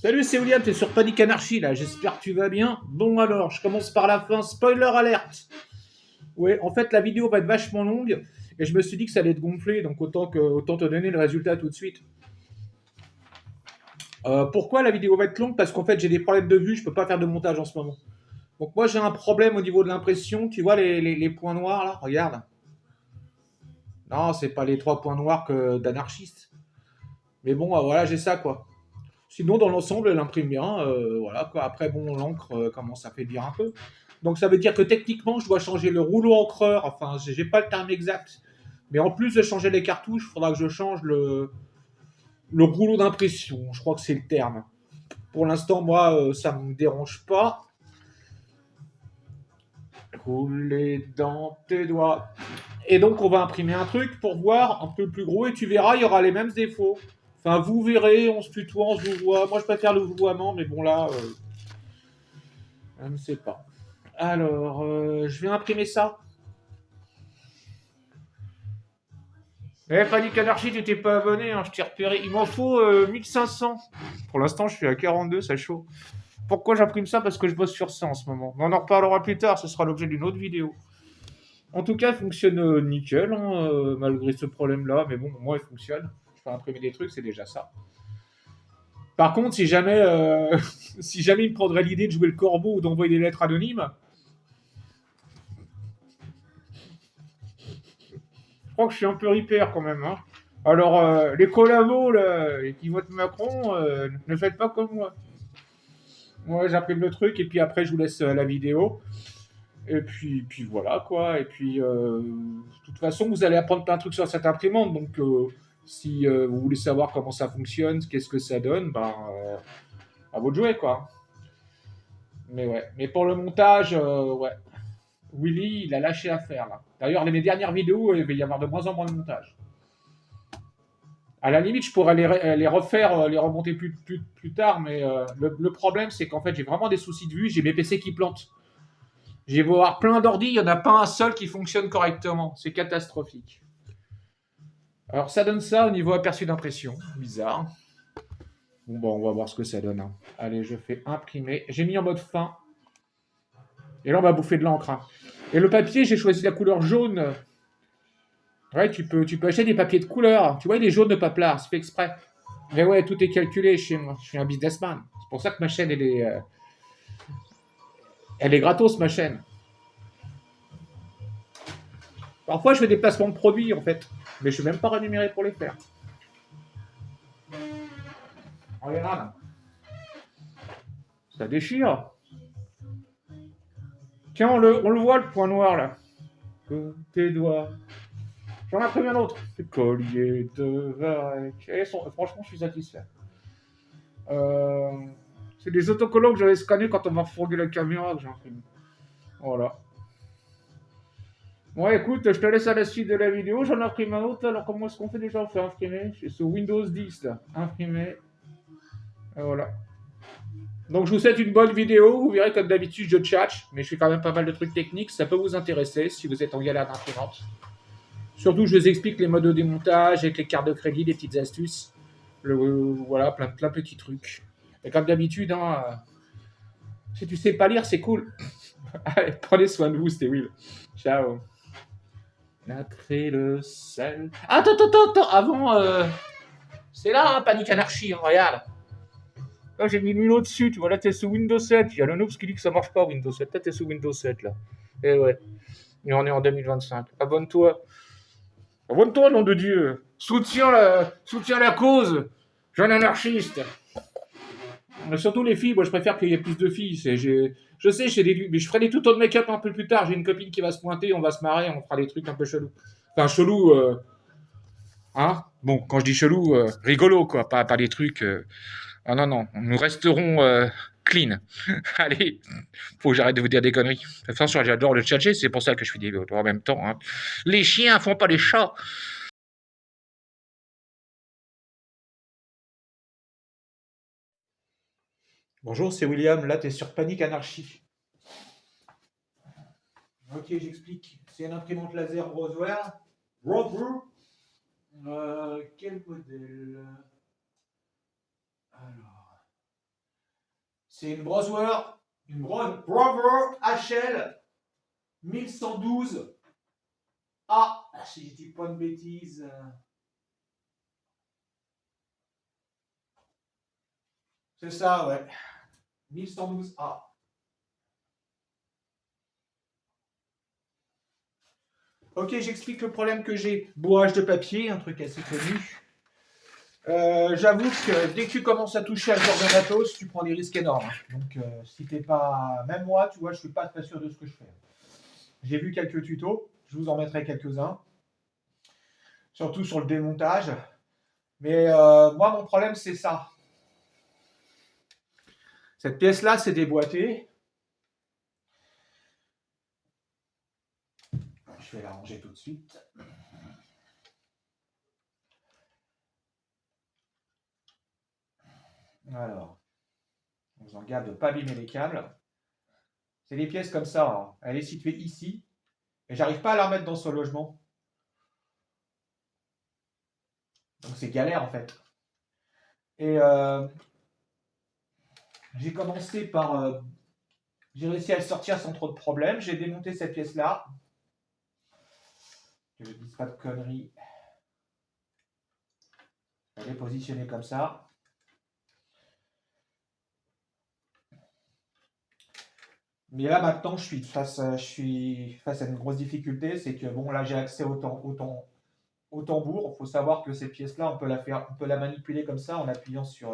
Salut, c'est William, t'es sur Panic Anarchy là, j'espère que tu vas bien. Bon alors, je commence par la fin, spoiler alerte. Ouais, en fait la vidéo va être vachement longue et je me suis dit que ça allait te gonfler, donc autant te donner le résultat tout de suite. Pourquoi la vidéo va être longue? Parce qu'en fait j'ai des problèmes de vue, je peux pas faire de montage en ce moment. Donc moi j'ai un problème au niveau de l'impression, tu vois les points noirs là, regarde. Non, c'est pas les trois points noirs que d'anarchiste. Mais bon, voilà, j'ai ça quoi. Sinon, dans l'ensemble, elle imprime bien. Voilà, quoi. Après, bon, l'encre commence à faiblir un peu. Donc, ça veut dire que techniquement, je dois changer le rouleau encreur. Enfin, j'ai pas le terme exact. Mais en plus de changer les cartouches, il faudra que je change le rouleau d'impression. Je crois que c'est le terme. Pour l'instant, moi, ça me dérange pas. Rouler dans tes doigts. Et donc, on va imprimer un truc pour voir un peu plus gros. Et tu verras, il y aura les mêmes défauts. Enfin, vous verrez, on se tutoie, on se voit. Moi, je préfère le vouvoiement, mais bon, là, je ne sais pas. Alors, je vais imprimer ça. Eh, Panic Anarchy, tu t'es pas abonné, hein, je t'ai repéré. Il m'en faut 1500. Pour l'instant, je suis à 42, ça chaud. Pourquoi j'imprime ça? Parce que je bosse sur ça en ce moment. Mais on en reparlera plus tard, ce sera l'objet d'une autre vidéo. En tout cas, il fonctionne nickel, hein, malgré ce problème-là. Mais bon, moi, il fonctionne. Je peux imprimer des trucs, c'est déjà ça. Par contre, si jamais, si jamais il me prendrait l'idée de jouer le corbeau ou d'envoyer des lettres anonymes, je crois que je suis un peu ripper quand même. Hein. Alors, les collabos là, qui votent Macron, ne faites pas comme moi. Moi, j'imprime le truc et puis après, je vous laisse la vidéo. Et puis voilà quoi. Et puis, de toute façon, vous allez apprendre plein de trucs sur cette imprimante. Donc, si vous voulez savoir comment ça fonctionne, qu'est-ce que ça donne, ben, à vous de jouer quoi. Mais ouais. Mais pour le montage, ouais. Willy, il a lâché affaire là. D'ailleurs, mes dernières vidéos, il va y avoir de moins en moins de montage. À la limite, je pourrais les refaire, les remonter plus tard, mais le problème, c'est qu'en fait, j'ai vraiment des soucis de vue, j'ai mes PC qui plantent. J'ai beau avoir plein d'ordi, il n'y en a pas un seul qui fonctionne correctement. C'est catastrophique. Alors, ça donne ça au niveau aperçu d'impression. Bizarre. Bon, on va voir ce que ça donne. Hein. Allez, je fais imprimer. J'ai mis en mode fin. Et là, on va bouffer de l'encre. Hein. Et le papier, j'ai choisi la couleur jaune. Ouais, tu peux acheter des papiers de couleur. Tu vois, il est jaune de paplard, c'est fait exprès. Mais ouais, tout est calculé chez moi. Je suis un businessman. C'est pour ça que ma chaîne, elle est gratos, ma chaîne. Parfois, je fais des placements de produits, en fait. Mais je suis même pas rémunéré pour les faire. Regarde. Ça déchire. Tiens, on le voit, le point noir, là. Que tes doigts. J'en ai pris un autre. Collier de varech. Franchement, je suis satisfait. Euh, c'est des autocollants que j'avais scannés quand on m'a refourgué la caméra que j'ai imprimé. Voilà. Bon, écoute, je te laisse à la suite de la vidéo. J'en imprime un autre. Alors, comment est-ce qu'on fait déjà? On fait imprimer. C'est sous Windows 10, là. Imprimer. Et voilà. Donc, je vous souhaite une bonne vidéo. Vous verrez, comme d'habitude, je tchatche. Mais je fais quand même pas mal de trucs techniques. Ça peut vous intéresser si vous êtes en galère d'imprimante. Surtout, je vous explique les modes de démontage avec les cartes de crédit, les petites astuces. Voilà, plein de petits trucs. Et comme d'habitude, hein, si tu sais pas lire, c'est cool. Allez, prenez soin de vous, c'était Will. Ciao. Natré le sel. Attends. Avant, c'est là, hein, Panic Anarchy, hein, regarde. Là, j'ai mis l'huile au-dessus, tu vois, là, t'es sous Windows 7. Il y a le Noobs qui dit que ça marche pas, Windows 7. Là, t'es sous Windows 7, là. Et ouais. Et on est en 2025. Abonne-toi. Abonne-toi, nom de Dieu. Soutiens la cause. Jeune anarchiste. Mais surtout les filles, moi je préfère qu'il y ait plus de filles. Je sais, mais je ferai des tutos de make-up un peu plus tard. J'ai une copine qui va se pointer, on va se marrer, on fera des trucs un peu chelous. Enfin, chelous, hein. Bon, quand je dis chelou, rigolo, quoi. Pas des trucs. Ah non, nous resterons clean. Allez, faut que j'arrête de vous dire des conneries. Attention, j'adore le tchatcher, c'est pour ça que je fais des vidéos en même temps. Hein. Les chiens font pas les chats. Bonjour, c'est William. Là, t'es sur Panic Anarchy. Ok, j'explique. C'est une imprimante laser Brother. Quel modèle? Alors. C'est une Brother HL 1112 A. Si je dis pas de bêtises. C'est ça, ouais. 1112 A. Ok, j'explique le problème que j'ai. Bourrage de papier, un truc assez connu. J'avoue que dès que tu commences à toucher à ce genre de matos, tu prends des risques énormes. Donc, si t'es pas. Même moi, tu vois, je suis pas très sûr de ce que je fais. J'ai vu quelques tutos, je vous en mettrai quelques-uns. Surtout sur le démontage. Mais moi, mon problème, c'est ça. Cette pièce-là, c'est déboîté. Je vais la ranger tout de suite. Alors, on vous en garde de ne pas abîmer les câbles. C'est des pièces comme ça. Hein. Elle est située ici. Et j'arrive pas à la remettre dans ce logement. Donc c'est galère en fait. Et j'ai commencé par... j'ai réussi à le sortir sans trop de problèmes. J'ai démonté cette pièce-là. Que je ne dise pas de conneries. Elle est positionnée comme ça. Mais là maintenant, je suis face à une grosse difficulté. C'est que bon, là j'ai accès au tambour. Il faut savoir que cette pièce-là, on peut la manipuler comme ça en appuyant sur,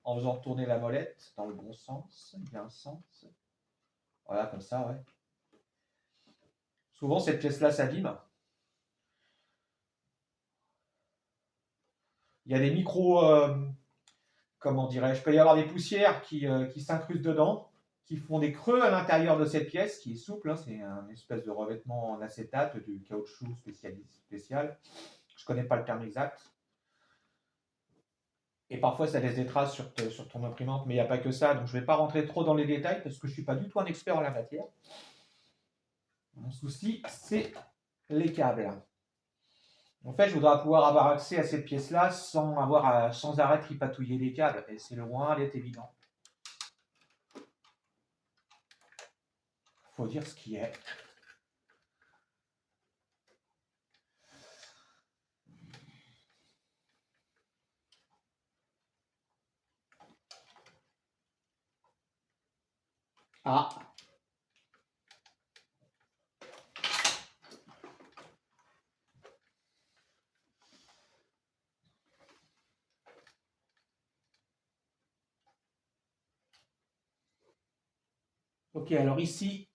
en faisant tourner la molette dans le bon sens. Il y a un sens. Voilà, comme ça, ouais. Souvent, cette pièce-là s'abîme. Il y a des micros, comment dirais-je, il peut y avoir des poussières qui s'incrustent dedans, qui font des creux à l'intérieur de cette pièce, qui est souple. Hein, c'est un espèce de revêtement en acétate, du caoutchouc spécial. Je ne connais pas le terme exact. Et parfois, ça laisse des traces sur ton imprimante, mais il n'y a pas que ça. Donc, je ne vais pas rentrer trop dans les détails parce que je ne suis pas du tout un expert en la matière. Mon souci, c'est les câbles. En fait, je voudrais pouvoir avoir accès à cette pièce-là sans arrêt tripatouiller les câbles. Et c'est loin d'être évident. Faut dire ce qui est. Ah. Ok, alors ici,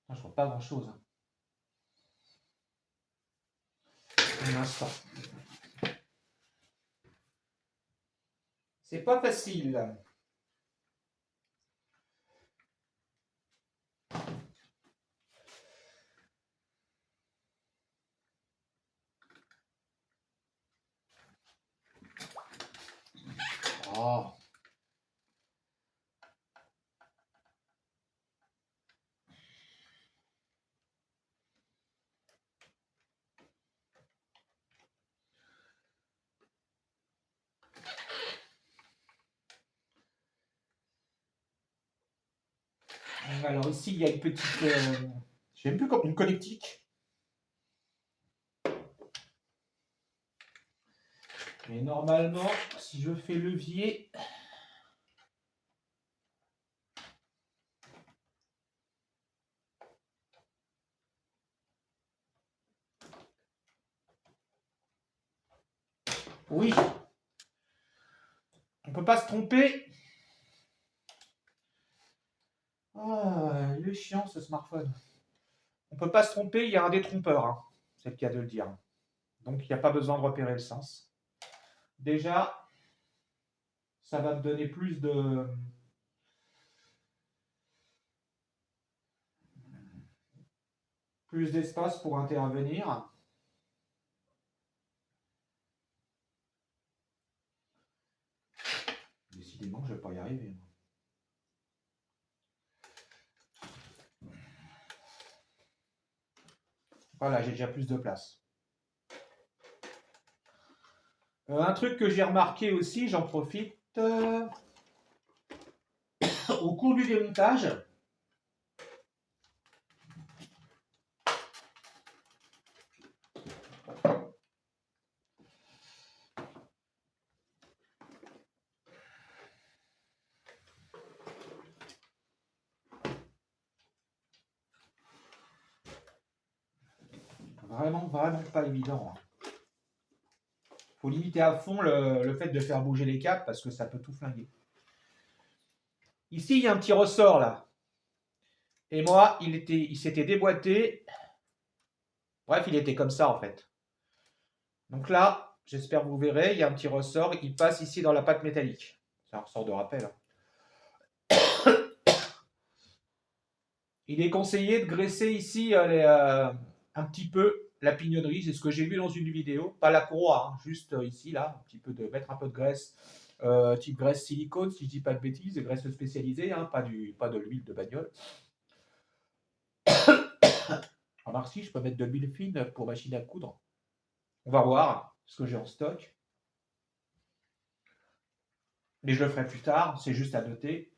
je ne vois pas grand-chose. Un instant. C'est pas facile. Oh. Alors ici, il y a une petite... je ne sais même plus comme une connectique. Mais normalement, si je fais levier... Oui. On ne peut pas se tromper. Ah, il est chiant ce smartphone. On ne peut pas se tromper, il y a un détrompeur. Hein. C'est le cas de le dire. Donc, il n'y a pas besoin de repérer le sens. Déjà, ça va me donner plus d'espace pour intervenir. Décidément, je ne vais pas y arriver. Voilà, j'ai déjà plus de place. Un truc que j'ai remarqué aussi, j'en profite. au cours du démontage, vraiment pas évident. Faut limiter à fond le fait de faire bouger les câbles parce que ça peut tout flinguer. Ici, il y a un petit ressort là. Et moi, il s'était déboîté. Bref, il était comme ça en fait. Donc là, j'espère que vous verrez, il y a un petit ressort. Il passe ici dans la pâte métallique. C'est un ressort de rappel. Il est conseillé de graisser ici un petit peu la pignonnerie. C'est ce que j'ai vu dans une vidéo. Pas la courroie, hein, juste ici, là. Un petit peu mettre un peu de graisse. Type graisse silicone, si je dis pas de bêtises. Graisse spécialisée, hein, pas de l'huile de bagnole. Alors si, je peux mettre de l'huile fine pour machine à coudre. On va voir ce que j'ai en stock. Mais je le ferai plus tard, c'est juste à noter.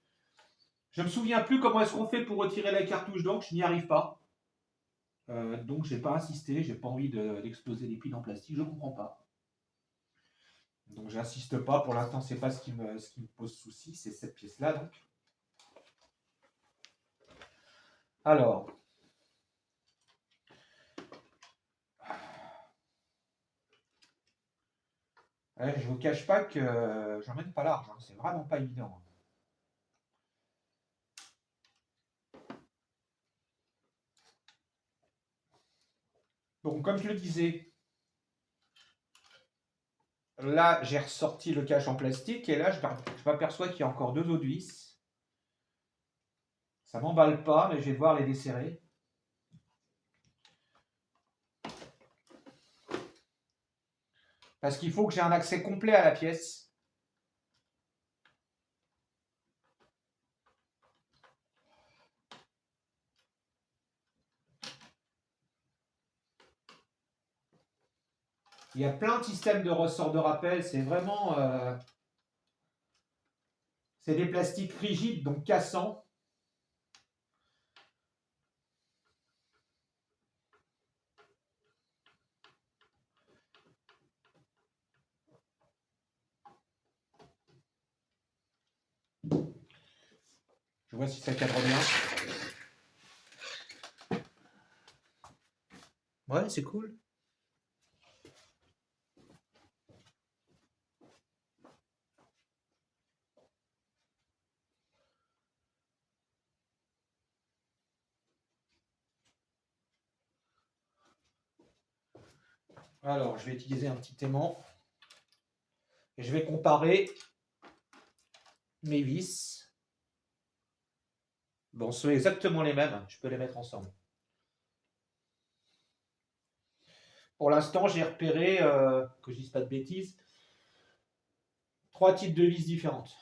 Je ne me souviens plus comment est-ce qu'on fait pour retirer la cartouche d'encre, je n'y arrive pas. Donc j'ai pas insisté, j'ai pas envie d'exploser les piles en plastique, je ne comprends pas. Donc j'insiste pas, pour l'instant c'est pas ce qui me pose souci, c'est cette pièce-là donc. Alors. Ouais, je vous cache pas que j'emmène pas large, hein, c'est vraiment pas évident. Donc comme je le disais, là j'ai ressorti le cache en plastique et là je m'aperçois qu'il y a encore 2 autres vis. Ça m'emballe pas, mais je vais devoir les desserrer. Parce qu'il faut que j'ai un accès complet à la pièce. Il y a plein de systèmes de ressort de rappel, c'est vraiment... c'est des plastiques rigides, donc cassants. Je vois si ça cadre bien. Ouais, c'est cool. Alors, je vais utiliser un petit aimant. Et je vais comparer mes vis. Bon, ce sont exactement les mêmes. Je peux les mettre ensemble. Pour l'instant, j'ai repéré, que je dise pas de bêtises, 3 types de vis différentes.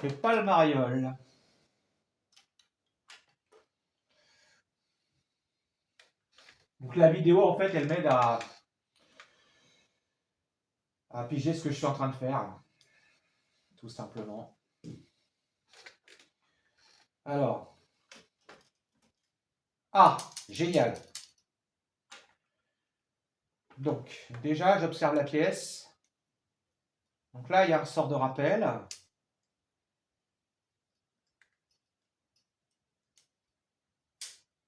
Je fais pas le mariole. Donc la vidéo, en fait, elle m'aide à piger ce que je suis en train de faire. Tout simplement. Alors. Ah, génial. Donc, déjà, j'observe la pièce. Donc là, il y a un ressort de rappel.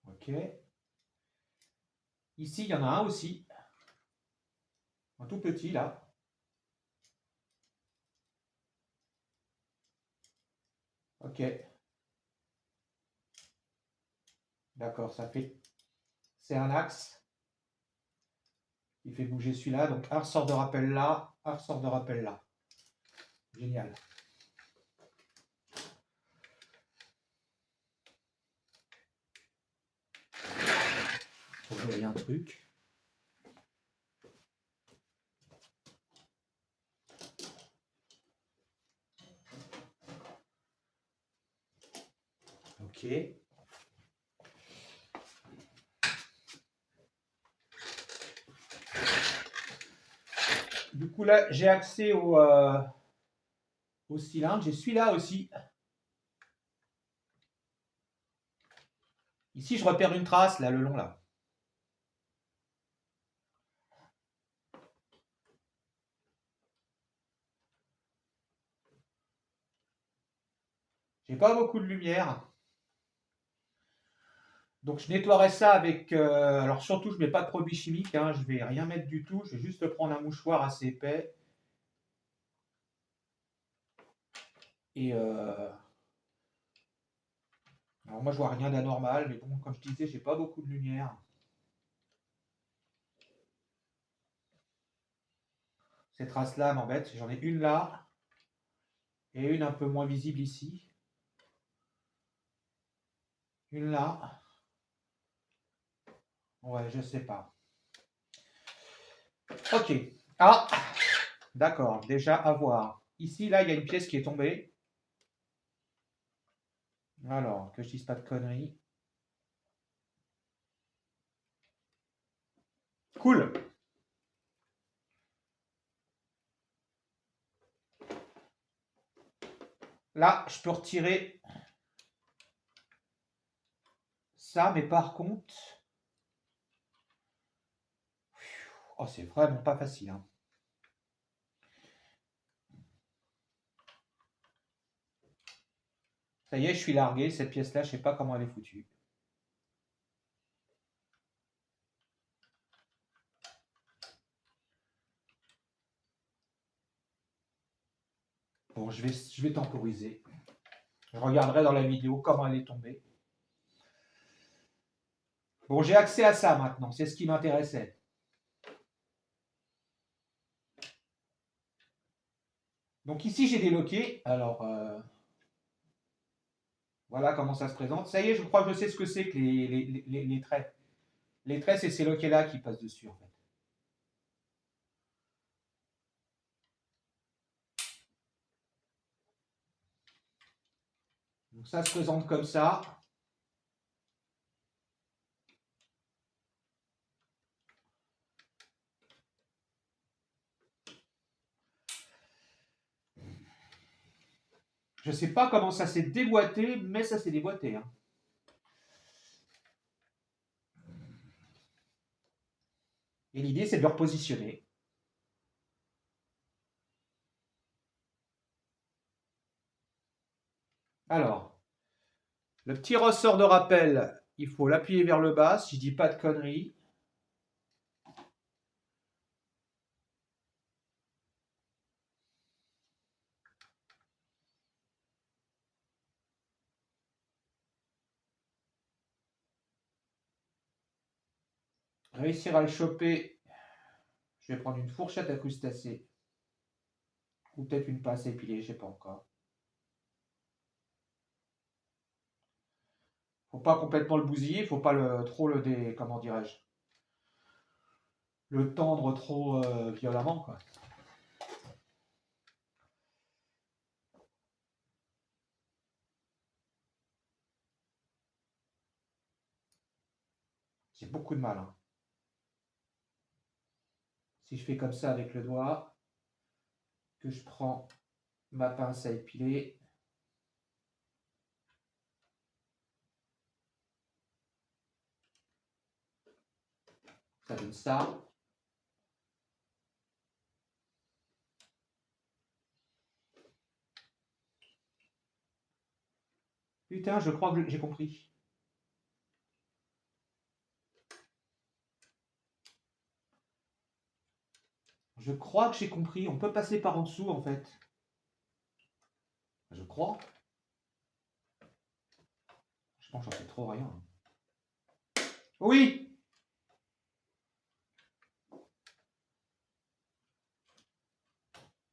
Ok. Ici, il y en a un aussi. Un tout petit, là. Ok. D'accord, ça fait... C'est un axe. Il fait bouger celui-là. Donc, un ressort de rappel là, un ressort de rappel là. Génial. Faut que je voie un truc. Ok. Du coup, là, j'ai accès au cylindre. J'ai celui-là aussi. Ici, je repère une trace, là, le long, là. J'ai pas beaucoup de lumière. Donc, je nettoierai ça avec... alors, surtout, je mets pas de produits chimiques. Hein, je vais rien mettre du tout. Je vais juste prendre un mouchoir assez épais. Et... alors, moi, je vois rien d'anormal. Mais bon, comme je disais, j'ai pas beaucoup de lumière. Ces traces-là m'embêtent. J'en ai une là. Et une un peu moins visible ici. Une là. Ouais, je sais pas. Ok. Ah, d'accord. Déjà, à voir. Ici, là, il y a une pièce qui est tombée. Alors, que je dise pas de conneries. Cool. Là, je peux retirer ça, mais par contre... Oh, c'est vraiment pas facile. Hein. Ça y est, je suis largué. Cette pièce-là, je sais pas comment elle est foutue. Bon, je vais temporiser. Je regarderai dans la vidéo comment elle est tombée. Bon, j'ai accès à ça maintenant. C'est ce qui m'intéressait. Donc ici, j'ai déloqué. Alors, voilà comment ça se présente. Ça y est, je crois que je sais ce que c'est que les traits. Les traits, c'est ces loquets-là qui passent dessus, en fait. Donc ça se présente comme ça. Je ne sais pas comment ça s'est déboîté, mais ça s'est déboîté. Hein. Et l'idée, c'est de le repositionner. Alors, le petit ressort de rappel, il faut l'appuyer vers le bas, si je dis pas de conneries. Réussir à le choper, je vais prendre une fourchette à crustacés. Ou peut-être une pince à épiler, je sais pas encore. Faut pas complètement le bousiller, faut pas comment dirais-je, le tendre trop violemment, quoi. J'ai beaucoup de mal. Hein. Si je fais comme ça avec le doigt, que je prends ma pince à épiler, ça donne ça. Putain, je crois que j'ai compris. Je crois que j'ai compris. On peut passer par en dessous, en fait. Je crois. Je pense que j'en sais trop rien. Oui!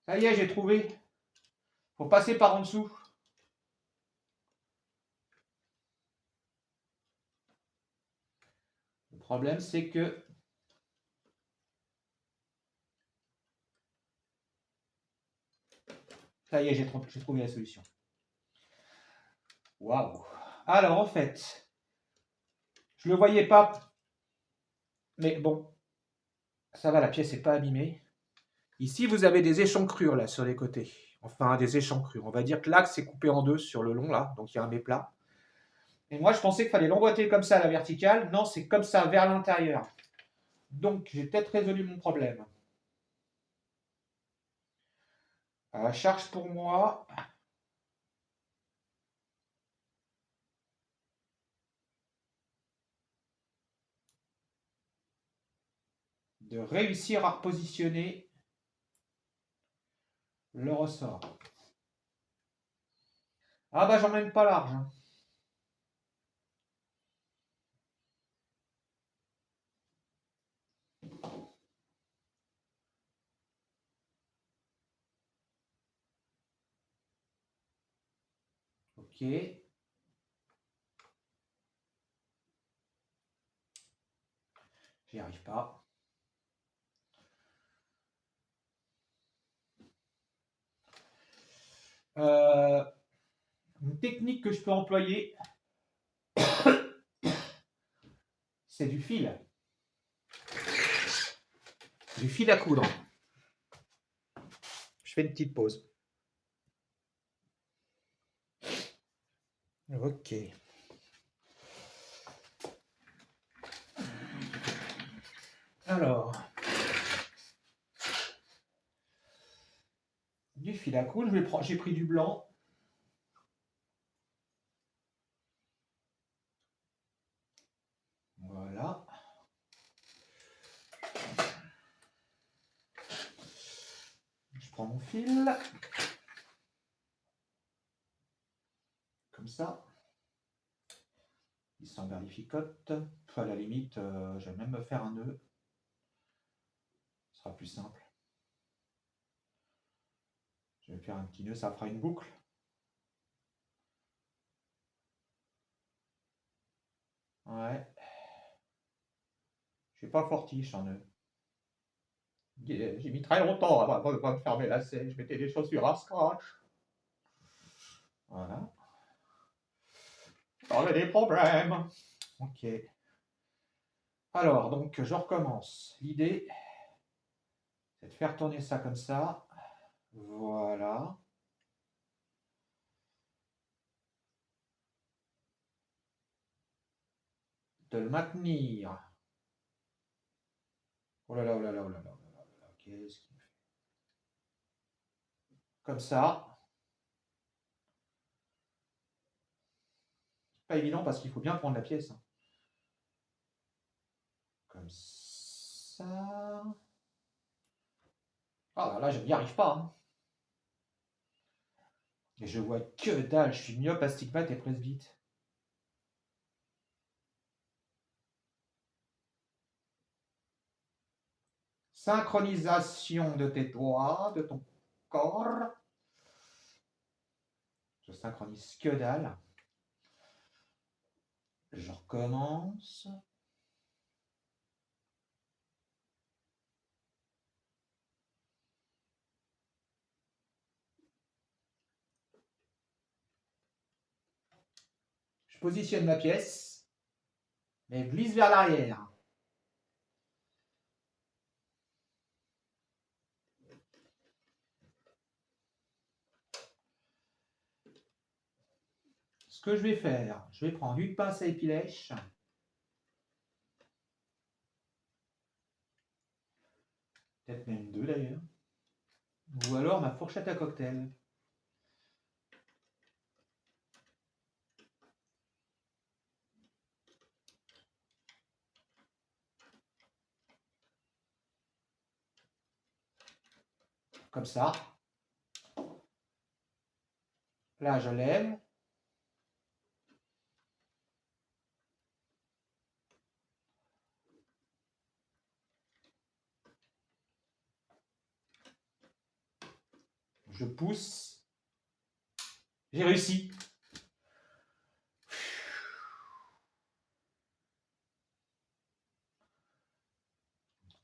Ça y est, j'ai trouvé. Faut passer par en dessous. Le problème, c'est que... Ça y est, j'ai trouvé la solution. Waouh! Alors, en fait, je ne le voyais pas, mais bon, ça va, la pièce n'est pas abîmée. Ici, vous avez des échancrures, là, sur les côtés. Enfin, des échancrures. On va dire que l'axe est coupé en deux sur le long, là, donc il y a un méplat. Et moi, je pensais qu'il fallait l'emboîter comme ça à la verticale. Non, c'est comme ça, vers l'intérieur. Donc, j'ai peut-être résolu mon problème. Charge pour moi. De réussir à repositionner le ressort. Ah bah, j'emmène pas large. Hein. Ok. J'y arrive pas. Une technique que je peux employer, c'est du fil. Du fil à coudre. Je fais une petite pause. Ok. Alors, du fil à coudre, j'ai pris du blanc. Voilà. Je prends mon fil. Comme ça. Il s'emberlificote. À la limite, je vais même me faire un nœud. Ce sera plus simple. Je vais faire un petit nœud, ça fera une boucle. Ouais. Je suis pas fortiche en nœud. J'ai mis très longtemps avant de me fermer la selle. Je mettais des chaussures à scratch. Voilà. J'avais des problèmes. Ok. Alors, donc, je recommence. L'idée, c'est de faire tourner ça comme ça. Voilà. De le maintenir. Oh là là, oh là là, oh là là, oh là là, qu'est-ce qu'il me fait? Comme ça. Pas évident parce qu'il faut bien prendre la pièce. Hein. Comme ça. Ah là, je n'y arrive pas. Hein. Et je vois que dalle. Je suis myope, astigmate et presbyte. Synchronisation de tes doigts, de ton corps. Je synchronise que dalle. Je recommence. Je positionne ma pièce, mais glisse vers l'arrière. Ce que je vais faire, je vais prendre une pince à épilèche. Peut-être même deux d'ailleurs. Ou alors ma fourchette à cocktail. Comme ça. Là, je lève. Je pousse. J'ai réussi.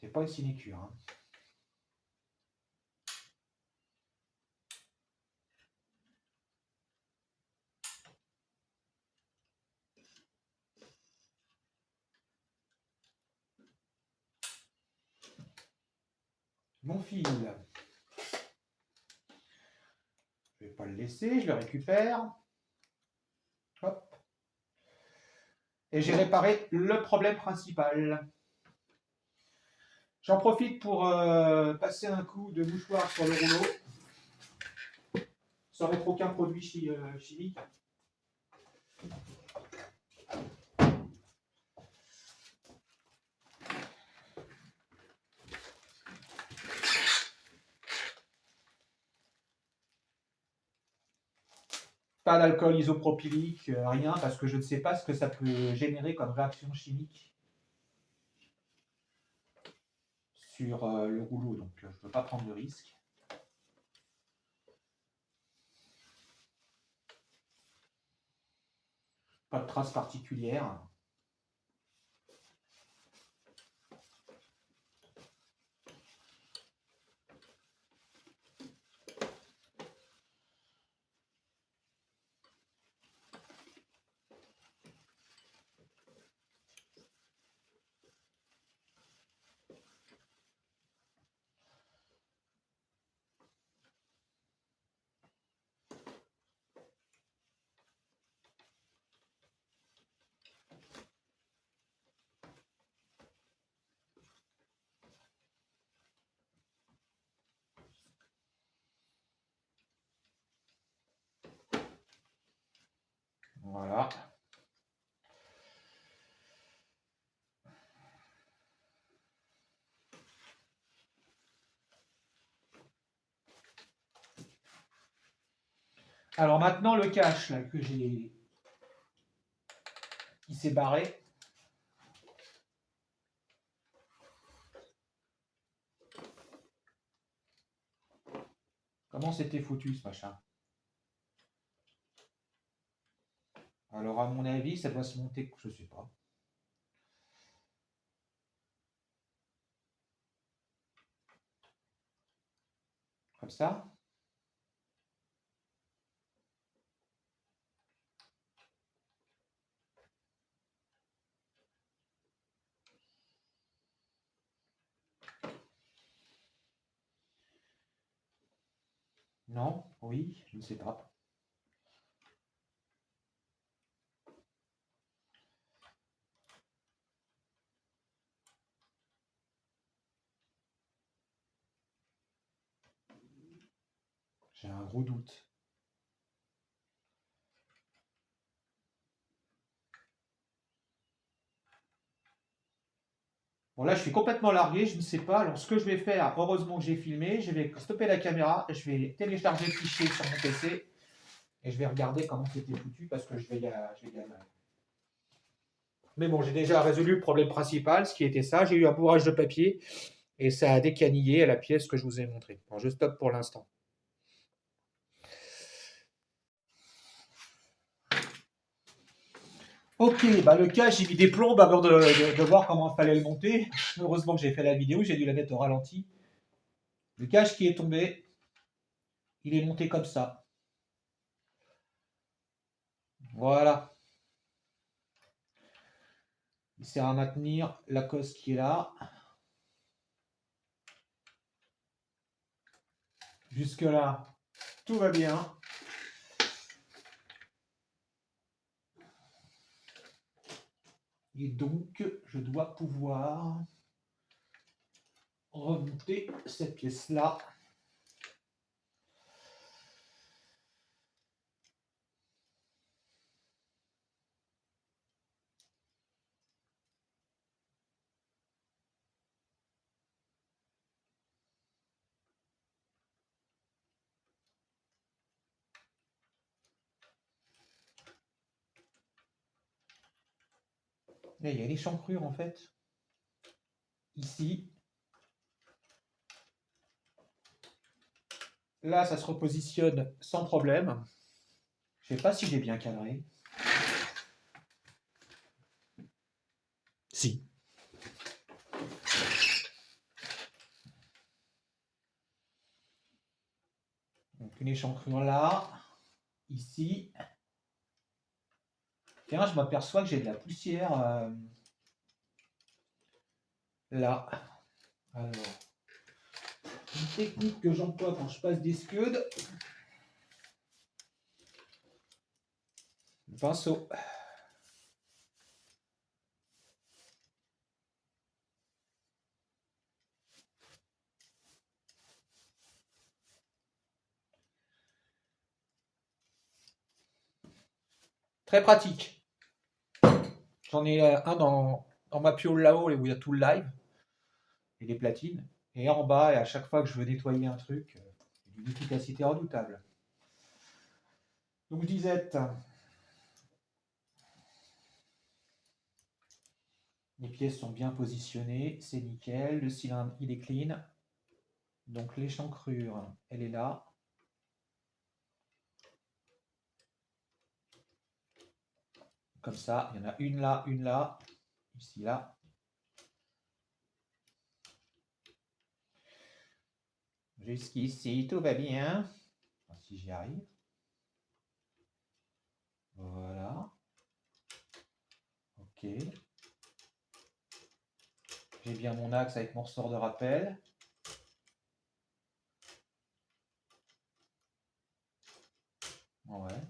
C'est pas une sinécure. Hein. Mon fil. Je vais pas le laisser, je le récupère. Hop. Et j'ai réparé le problème principal. J'en profite pour passer un coup de mouchoir sur le rouleau, sans mettre aucun produit chimique. Pas d'alcool isopropylique, rien, parce que je ne sais pas ce que ça peut générer comme réaction chimique sur le rouleau, donc je ne veux pas prendre de risque. Pas de traces particulières. Voilà. Alors maintenant, le cache là, qui s'est barré. Comment c'était foutu ce machin? Alors à mon avis, ça doit se monter, je sais pas. Comme ça. Non? Oui? Je ne sais pas. J'ai un gros doute. Bon là, je suis complètement largué, je ne sais pas. Alors ce que je vais faire, heureusement que j'ai filmé, je vais stopper la caméra, je vais télécharger le fichier sur mon PC et je vais regarder comment c'était foutu parce que je vais y aller. Mais bon, j'ai déjà résolu le problème principal, ce qui était ça. J'ai eu un bourrage de papier et ça a décanillé à la pièce que je vous ai montrée. Bon, je stoppe pour l'instant. Ok, bah le cas, j'ai mis des plombes avant de voir comment il fallait le monter. Heureusement que j'ai fait la vidéo, j'ai dû la mettre au ralenti. Le cache qui est tombé, il est monté comme ça. Voilà. Il sert à maintenir la cosse qui est là. Jusque là, tout va bien. Et donc, je dois pouvoir remonter cette pièce-là. Là, il y a l'échancrure en fait. Ici. Là, ça se repositionne sans problème. Je ne sais pas si j'ai bien cadré. Si. Donc une échancrure là, ici. Tiens, je m'aperçois que j'ai de la poussière là. Alors, Une technique que j'emploie quand je passe des scuds. Le pinceau. Très pratique. J'en ai un dans ma piole là-haut où il y a tout le live et les platines. Et en bas, et à chaque fois que je veux nettoyer un truc, une efficacité redoutable. Donc disette, les pièces sont bien positionnées, c'est nickel. Le cylindre, il est clean. Donc l'échancrure, elle est là. Comme ça, il y en a une là, ici, là. Jusqu'ici, tout va bien. Si j'y arrive. Voilà. Ok. J'ai bien mon axe avec mon ressort de rappel. Ouais.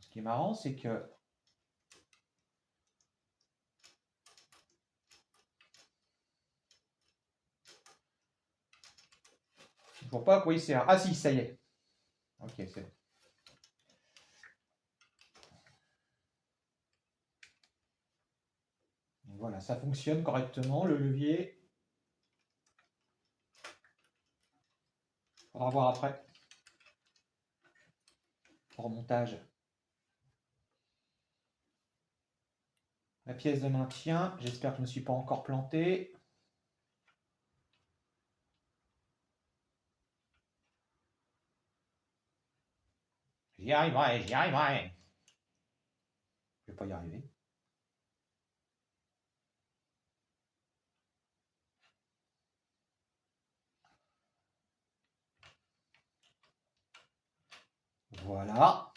Ce qui est marrant, c'est que je vois pas à quoi il sert. Ah si, ça y est. Ok, c'est. Voilà, ça fonctionne correctement. Le levier. Faudra voir après. Remontage. La pièce de maintien. J'espère que je ne me suis pas encore planté. J'y arriverai, j'y arriverai. Je vais pas y arriver. Voilà.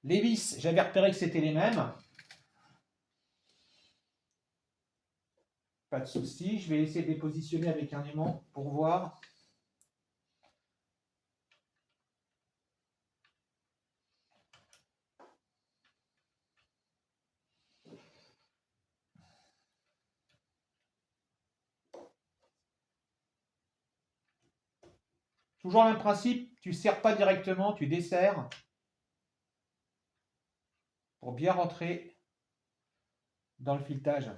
Les vis, j'avais repéré que c'était les mêmes. Pas de souci. Je vais essayer de les positionner avec un aimant pour voir. Toujours le même principe, tu ne serres pas directement, tu desserres pour bien rentrer dans le filetage.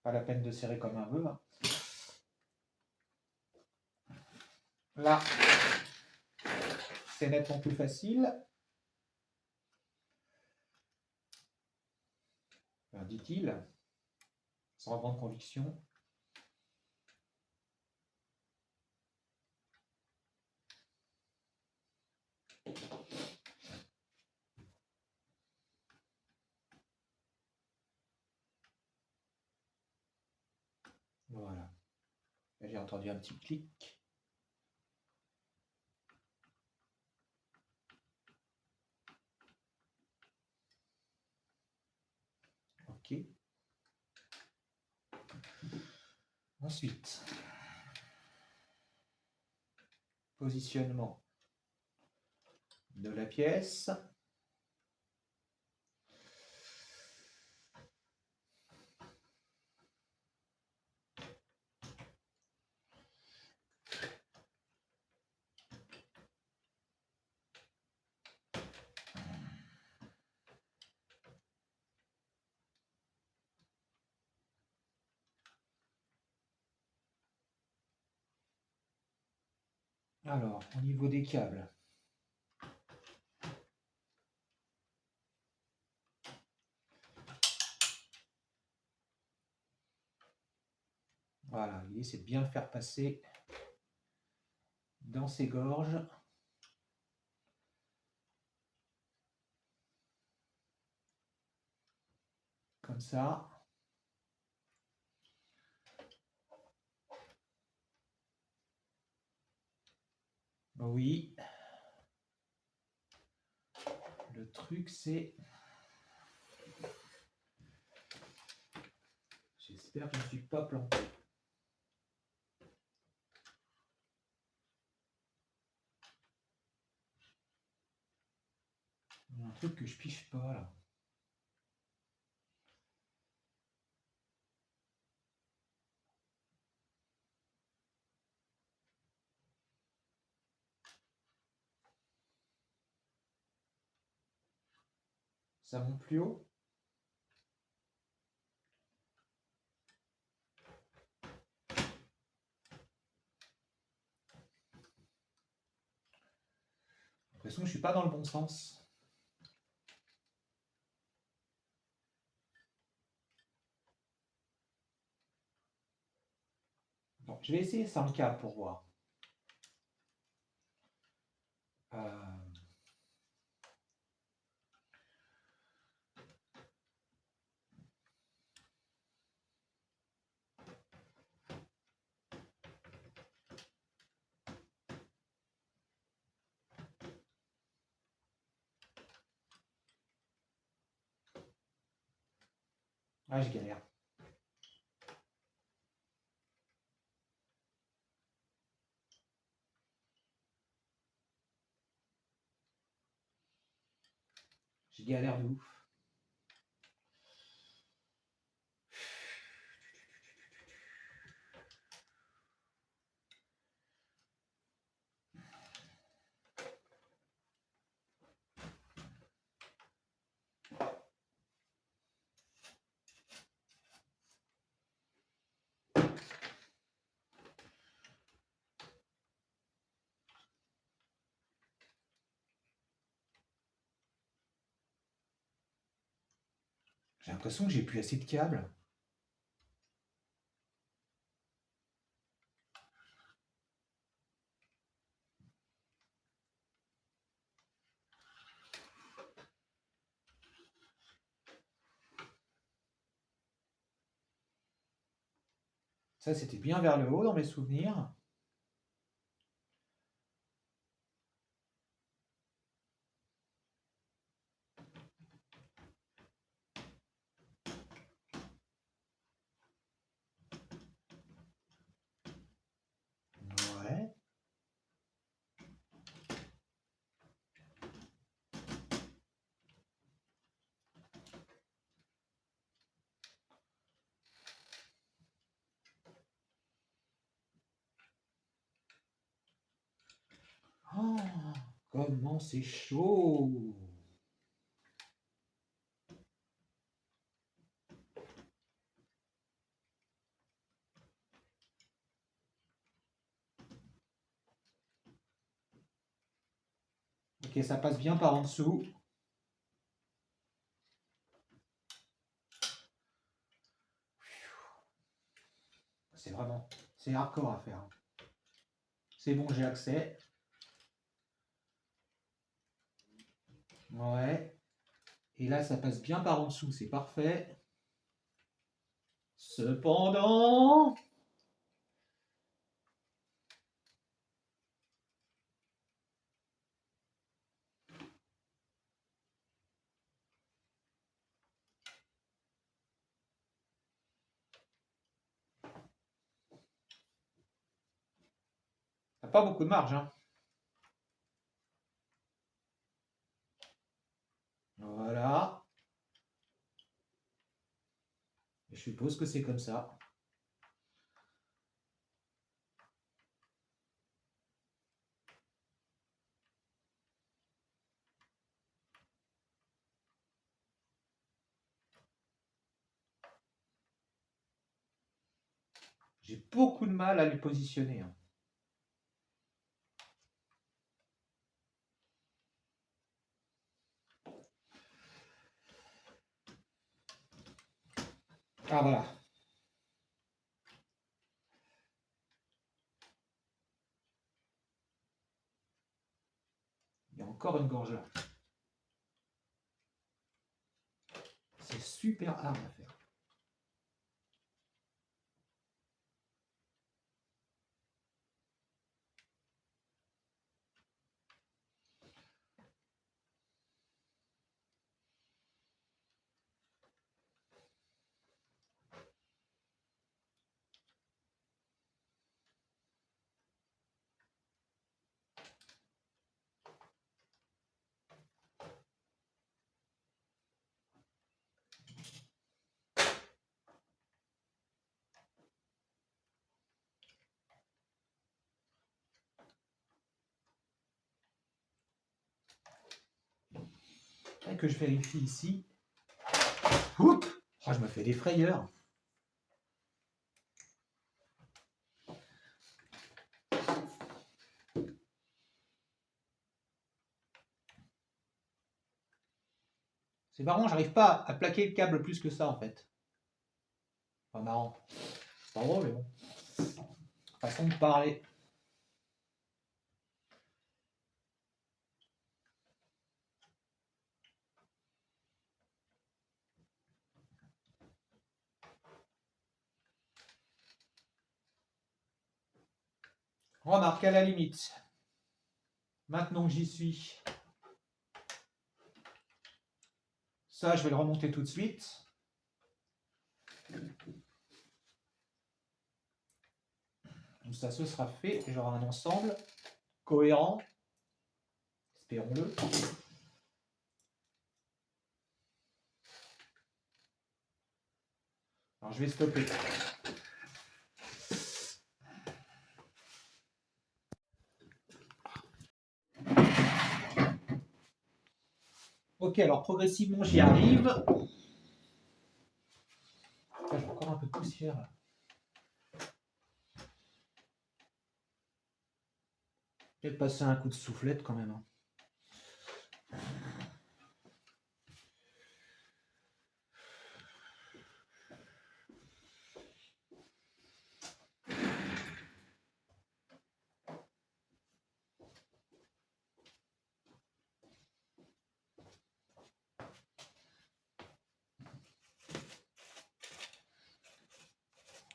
Pas la peine de serrer comme un bœuf. Là, c'est nettement plus facile. Enfin, dit-il, sans grande conviction. Voilà. J'ai entendu un petit clic. Ok. Ensuite, positionnement de la pièce. Alors, au niveau des câbles, voilà, l'idée c'est de bien le faire passer dans ses gorges. Comme ça. Oui. Le truc, c'est... J'espère que je ne suis pas planté. Il y a un truc que je pige pas, là. Ça monte plus haut? J'ai l'impression que je suis pas dans le bon sens. Bon, je vais essayer sans le câble pour voir. Ah, je galère. Je galère de ouf. J'ai l'impression que j'ai plus assez de câbles. Ça, c'était bien vers le haut dans mes souvenirs. Ouais. Oh, comment c'est chaud! Ok, ça passe bien par en dessous. C'est hardcore à faire. C'est bon, j'ai accès. Ouais. Et là, ça passe bien par en dessous, c'est parfait. Cependant... T'as pas beaucoup de marge, hein. Voilà. Je suppose que c'est comme ça. J'ai beaucoup de mal à les positionner, hein. Ah voilà. Il y a encore une gorge là. C'est super hard à faire. même que je vérifie ici. Oups, oh, je me fais des frayeurs. C'est marrant, j'arrive pas à plaquer le câble plus que ça en fait. Pas marrant. C'est pas drôle, mais bon. Façon de parler. Remarque à la limite. Maintenant que j'y suis, ça je vais le remonter tout de suite. Donc ça ce sera fait, j'aurai un ensemble cohérent, espérons-le. Alors je vais stopper. Ok, alors progressivement j'y arrive. J'ai encore un peu de poussière là. Peut-être passer un coup de soufflette quand même.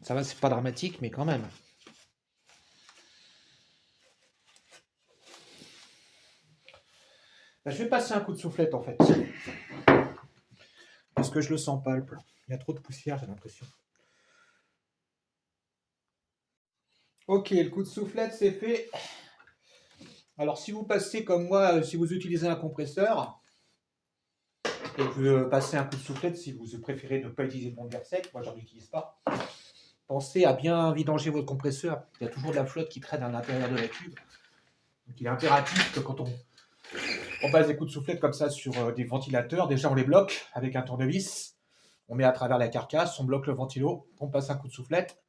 Ça va, c'est pas dramatique, mais quand même. Là, je vais passer un coup de soufflette en fait. Parce que je le sens pas le plan. Il y a trop de poussière, j'ai l'impression. Ok, le coup de soufflette c'est fait. Alors si vous passez comme moi, si vous utilisez un compresseur, et que passer un coup de soufflette si vous préférez ne pas utiliser de bombe d'air sec, moi j'en utilise pas. Pensez à bien vidanger votre compresseur. Il y a toujours de la flotte qui traîne à l'intérieur de la tube. Donc il est impératif que quand on passe des coups de soufflette comme ça sur des ventilateurs, déjà on les bloque avec un tournevis, on met à travers la carcasse, on bloque le ventilo, on passe un coup de soufflette.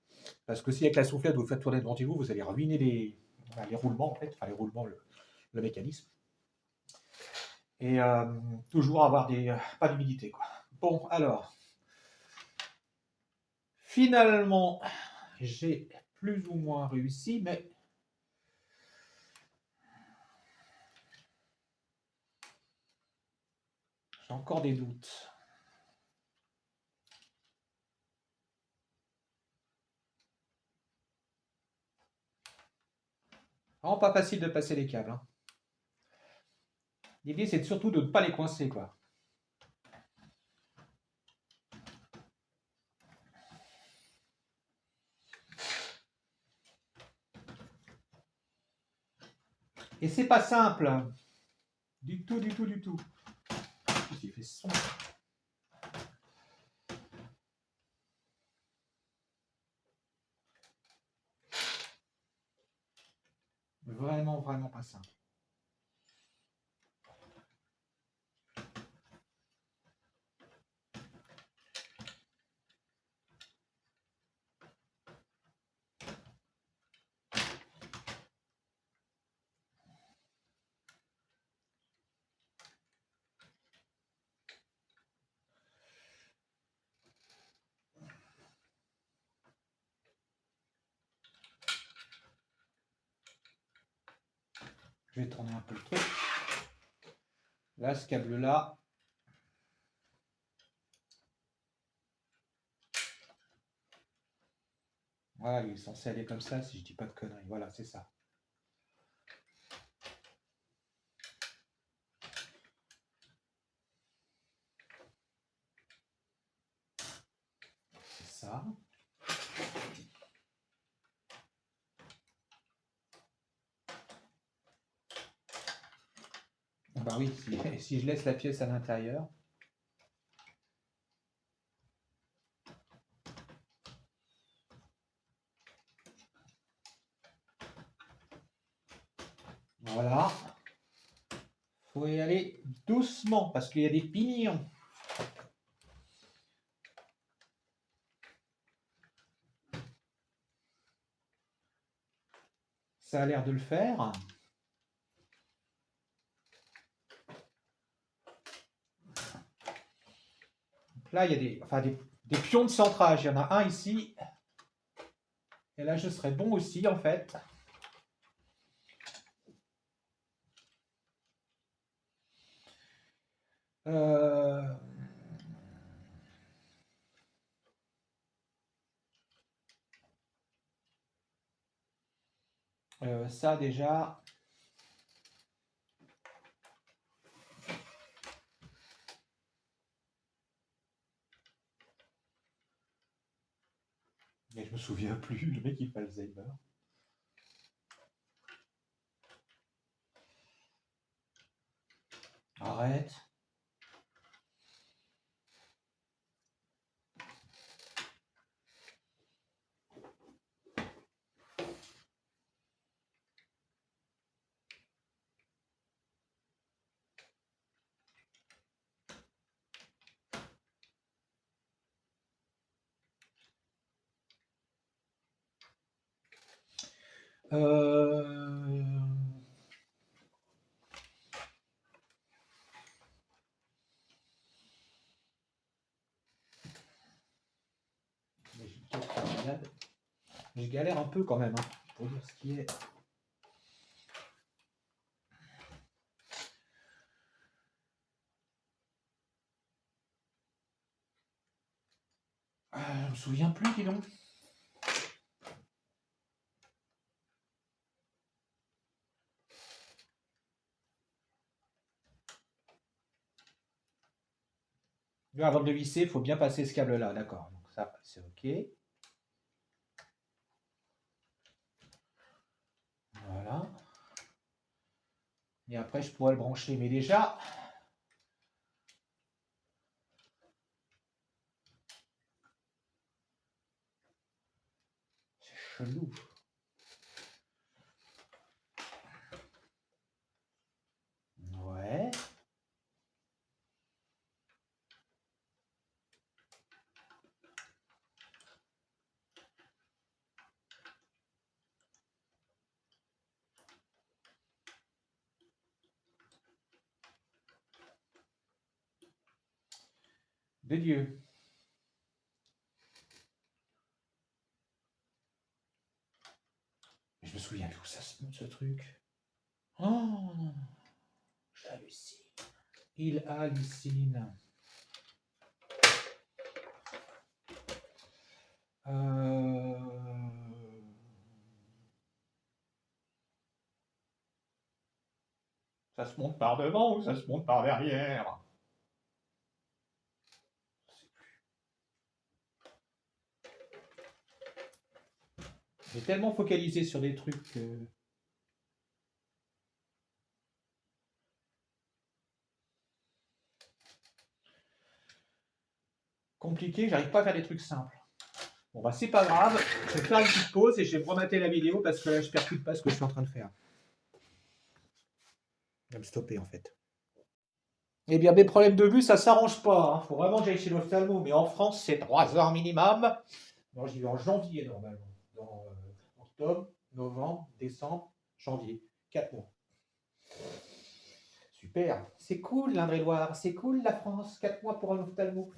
Parce que si avec la soufflette vous faites tourner le ventilo, vous allez ruiner les roulements en fait, enfin les roulements, le mécanisme. Et toujours avoir pas d'humidité quoi. Bon alors, finalement, j'ai plus ou moins réussi, mais j'ai encore des doutes. Vraiment pas facile de passer les câbles. Hein. L'idée c'est surtout de ne pas les coincer quoi. Et c'est pas simple. Du tout, du tout, du tout. Il fait son. Vraiment, vraiment pas simple. Je vais tourner un peu le truc. Là, ce câble-là. Voilà, il est censé aller comme ça, si je dis pas de conneries. Voilà, c'est ça. C'est ça. Bah oui, si je laisse la pièce à l'intérieur. Voilà. faut y aller doucement parce qu'il y a des pignons. Ça a l'air de le faire. Donc là, il y a des pions de centrage. Il y en a un ici. Et là, je serais bon aussi, en fait. Ça, déjà... Mais je me souviens plus, le mec il fait Alzheimer. Arrête. Euh... Mais je galère un peu quand même, hein, pour dire ce qui est. Je me souviens plus, dis donc. Là, avant de le visser, il faut bien passer ce câble-là, d'accord. Donc ça, c'est OK. Voilà. Et après, je pourrais le brancher. Mais déjà, c'est chelou. Ouais. De Dieu. Mais je me souviens plus où ça se monte, ce truc. Oh, j'hallucine. Il hallucine. Ça se monte par devant ou ça se monte par derrière? J'ai tellement focalisé sur des trucs compliqués, j'arrive pas à faire des trucs simples. Bon bah c'est pas grave, je vais faire une petite pause et je vais me remater la vidéo parce que là je percute pas ce que je suis en train de faire. Je vais me stopper en fait. Eh bien mes problèmes de vue ça s'arrange pas, hein. Faut vraiment que j'aille chez l'ophtalmo, mais en France c'est 3 heures minimum. Non, j'y vais en janvier normalement. Dans octobre, novembre, décembre, janvier. 4 mois. Super. C'est cool l'Indre-et-Loire, c'est cool la France. 4 mois pour un ophtalmo.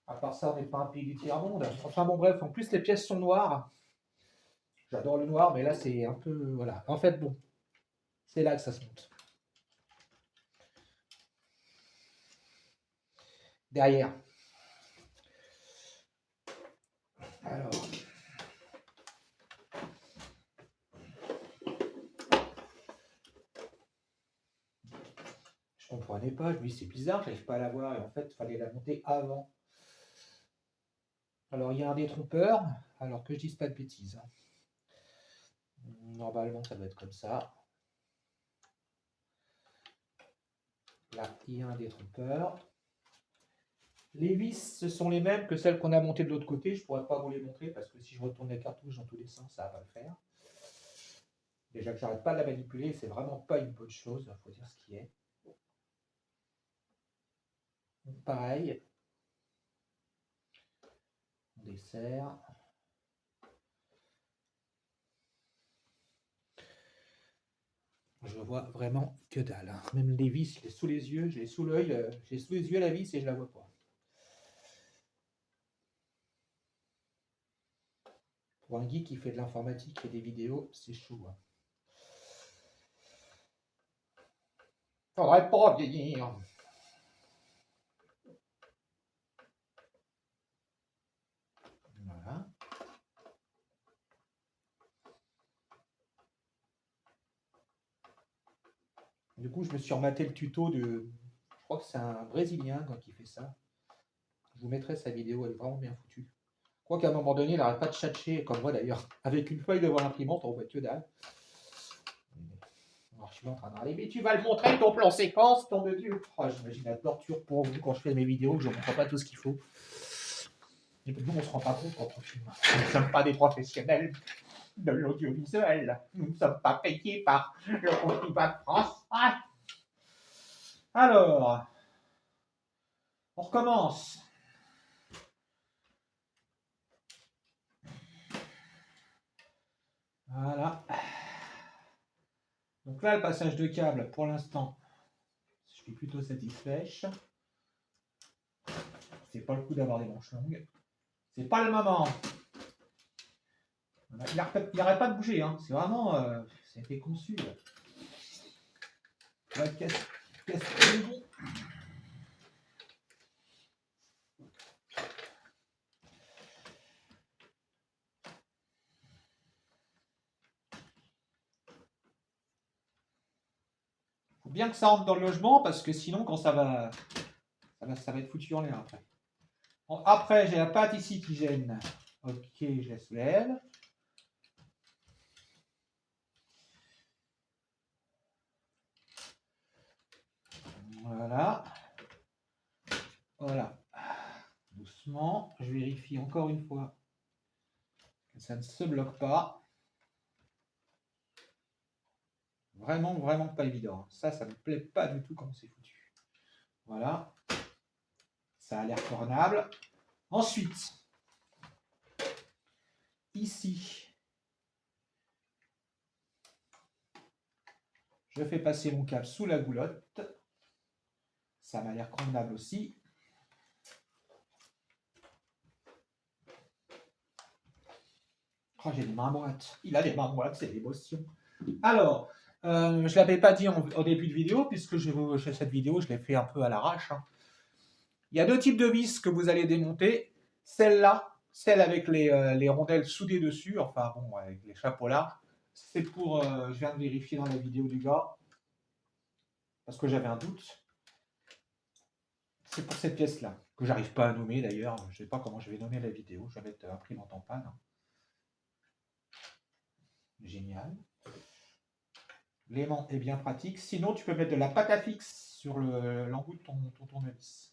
À part ça, on n'est pas un pays du tiers-monde. Enfin bon bref, en plus les pièces sont noires. J'adore le noir, mais là c'est un peu... Voilà. En fait, bon, c'est là que ça se monte. Derrière. Alors... Je comprenais pas, je me dis c'est bizarre, j'arrive pas à la voir et en fait il fallait la monter avant. Alors il y a un détrompeur, alors que je dise pas de bêtises. Normalement ça doit être comme ça. Là il y a un détrompeur. Les vis ce sont les mêmes que celles qu'on a montées de l'autre côté, je pourrais pas vous les montrer parce que si je retourne la cartouche dans tous les sens ça va pas le faire. Déjà que j'arrête pas de la manipuler, c'est vraiment pas une bonne chose, il faut dire ce qui est. Donc, pareil. On dessert. Je vois vraiment que dalle. Hein. Même les vis, je l'ai sous les yeux, je l'ai sous l'œil, j'ai sous les yeux la vis et je la vois pas. Pour un geek qui fait de l'informatique et des vidéos, c'est chaud. Hein. Faudrait pas vieillir. Voilà. Du coup, je me suis rematé le tuto de. Je crois que c'est un Brésilien qui fait ça. Je vous mettrai sa vidéo, elle est vraiment bien foutue. Je crois qu'à un moment donné, il n'arrête pas de tchatcher, comme moi d'ailleurs, avec une feuille devant l'imprimante, on voit que dalle. Alors, je suis en train de râler, mais tu vas le montrer ton plan séquence, ton de Dieu. Oh, j'imagine la torture pour vous quand je fais mes vidéos, que je ne montre pas tout ce qu'il faut. Et nous, on ne se rend pas compte quand on filme. Nous ne sommes pas des professionnels de l'audiovisuel. Nous ne sommes pas payés par le contribuable de France. Ah. Alors, on recommence. Voilà. Donc là, le passage de câble, pour l'instant, je suis plutôt satisfait. C'est pas le coup d'avoir des manches longues. C'est pas le moment. Voilà. Il n'arrête pas de bouger. Hein. C'est vraiment. Ça a été conçu. Ouais, qu'est-ce que c'est bon. Faut bien que ça rentre dans le logement parce que sinon, quand ça va être foutu en l'air après. Bon, après, j'ai la patte ici qui gêne. Ok, je laisse l'aile. Voilà. Voilà. Doucement. Je vérifie encore une fois que ça ne se bloque pas. Vraiment, vraiment pas évident. Ça me plaît pas du tout comme c'est foutu. Voilà. Ça a l'air cornable. Ensuite, ici, je fais passer mon câble sous la goulotte. Ça m'a l'air convenable aussi. Oh, j'ai des mains moites. Il a des mains moites, c'est l'émotion. Alors, je ne l'avais pas dit au début de vidéo, puisque cette vidéo, je l'ai fait un peu à l'arrache. Hein. Il y a deux types de vis que vous allez démonter. Celle-là, celle avec les rondelles soudées dessus, enfin bon, avec les chapeaux là, c'est pour, je viens de vérifier dans la vidéo du gars, parce que j'avais un doute. C'est pour cette pièce-là, que j'arrive pas à nommer d'ailleurs. Je ne sais pas comment je vais nommer la vidéo. Je vais mettre imprimante en panne. Génial. L'aimant est bien pratique. Sinon, tu peux mettre de la pâte à fixe sur l'embout de ton tournevis.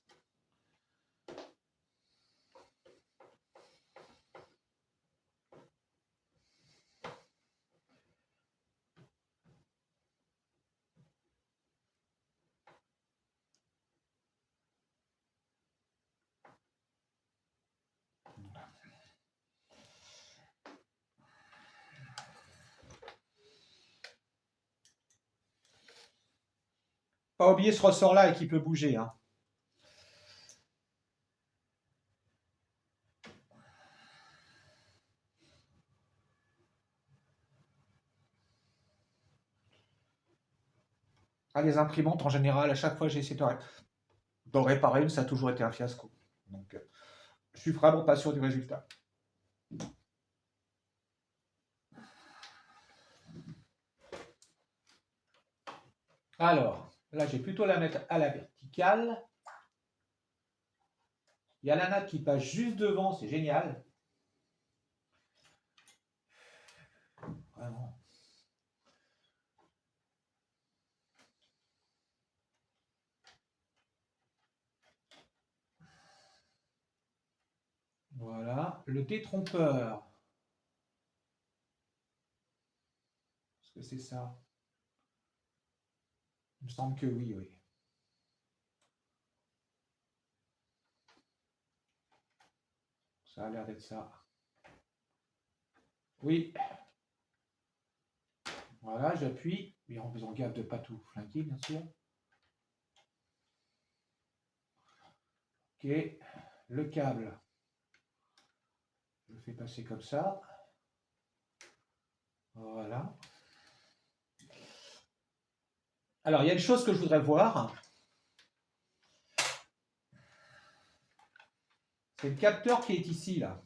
Pas oublier ce ressort-là et qui peut bouger. Hein. Ah, les imprimantes, en général, à chaque fois j'ai essayé d'en réparer une, ça a toujours été un fiasco. Donc, je suis vraiment pas sûr du résultat. Alors, là, j'ai plutôt la mettre à la verticale. Il y a la natte qui passe juste devant, c'est génial. Vraiment. Voilà, le détrompeur. Est-ce que c'est ça? Il me semble que oui, oui. Ça a l'air d'être ça. Oui. Voilà, j'appuie, mais en faisant gaffe de ne pas tout flinguer, bien sûr. Ok, le câble, je le fais passer comme ça. Voilà. Alors, il y a une chose que je voudrais voir. C'est le capteur qui est ici, là.